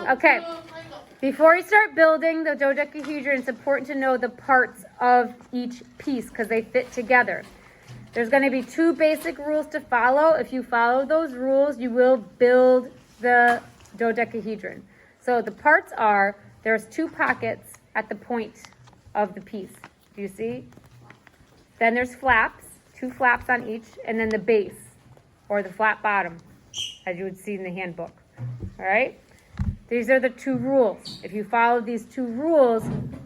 Okay, before you start building the dodecahedron, it's important to know the parts of each piece because they fit together. There's going to be 2 basic rules to follow. If you follow those rules, you will build the dodecahedron. So the parts are, there's 2 pockets at the point of the piece. Do you see? Then there's flaps, 2 flaps on each, and then the base, or the flat bottom, as you would see in the handbook. All right? These are the 2 rules. If you follow these 2 rules,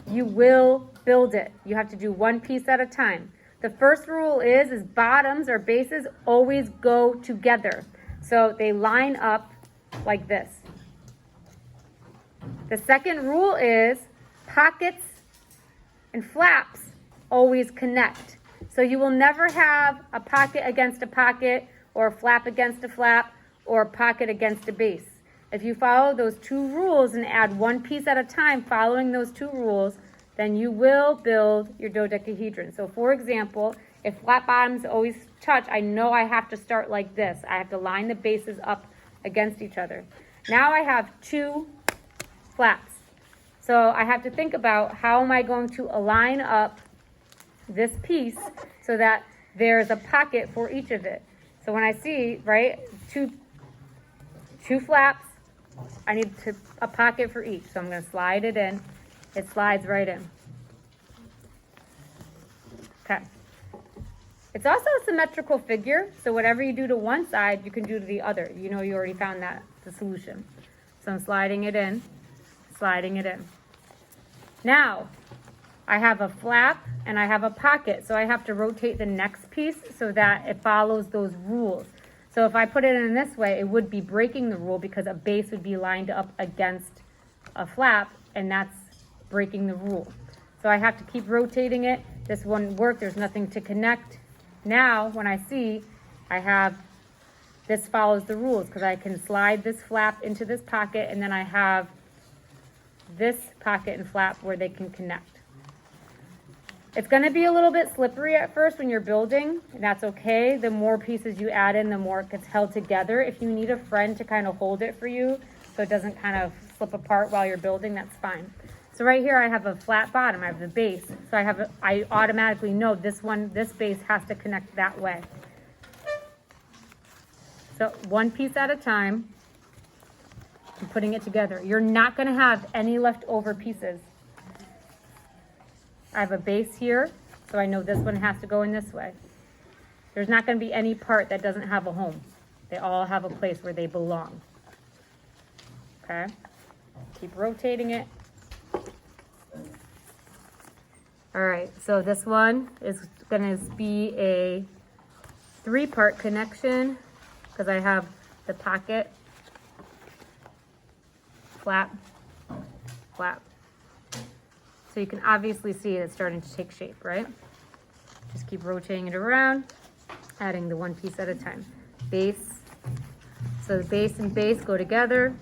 you will build it. You have to do 1 piece at a time. The first rule is bottoms or bases always go together. So they line up like this. The second rule is pockets and flaps always connect. So you will never have a pocket against a pocket or a flap against a flap or a pocket against a base. If you follow those 2 rules and add 1 piece at a time following those 2 rules, then you will build your dodecahedron. So for example, if flat bottoms always touch, I know I have to start like this. I have to line the bases up against each other. Now I have 2 flaps. So I have to think about how am I going to align up this piece so that there's a pocket for each of it. So when I see, right, two flaps, I need a pocket for each. So I'm going to slide it in. It slides right in. Okay. It's also a symmetrical figure, so whatever you do to one side, you can do to the other. You know you already found the solution. So I'm sliding it in, sliding it in. Now, I have a flap and I have a pocket, so I have to rotate the next piece so that it follows those rules. So if I put it in this way, it would be breaking the rule because a base would be lined up against a flap, and that's breaking the rule. So I have to keep rotating it. This wouldn't work. There's nothing to connect. Now, when I see, I have, this follows the rules because I can slide this flap into this pocket, and then I have this pocket and flap where they can connect. It's going to be a little bit slippery at first when you're building, and that's okay. The more pieces you add in, the more it gets held together. If you need a friend to kind of hold it for you so it doesn't kind of slip apart while you're building, that's fine. So right here I have a flat bottom, I have the base. So I automatically know this base has to connect that way. So 1 piece at a time, I'm putting it together. You're not going to have any leftover pieces. I have a base here, so I know this one has to go in this way. There's not going to be any part that doesn't have a home. They all have a place where they belong. Okay? Keep rotating it. All right, so this one is going to be a 3-part connection because I have the pocket, flap, flap. So you can obviously see it's starting to take shape, right? Just keep rotating it around, adding the 1 piece at a time. Base. So the base and base go together.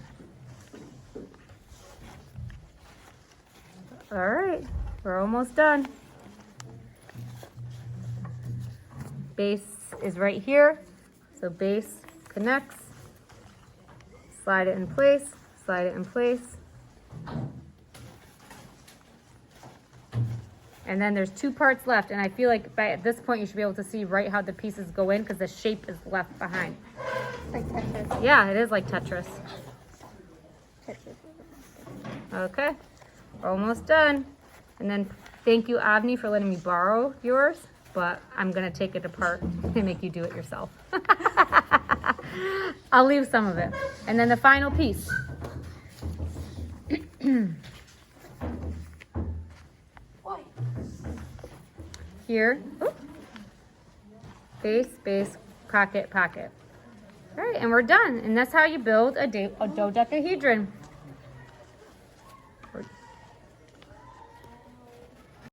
All right, we're almost done. Base is right here. So base connects. Slide it in place, slide it in place. And then there's 2 parts left, and I feel like at this point you should be able to see right how the pieces go in because the shape is left behind. Like Tetris. Yeah, it is like Tetris. Okay, we're almost done. And then thank you, Avni, for letting me borrow yours, but I'm gonna take it apart and make you do it yourself. I'll leave some of it. And then the final piece. Here, base, base, pocket, pocket. All right, and we're done. And that's how you build a dodecahedron.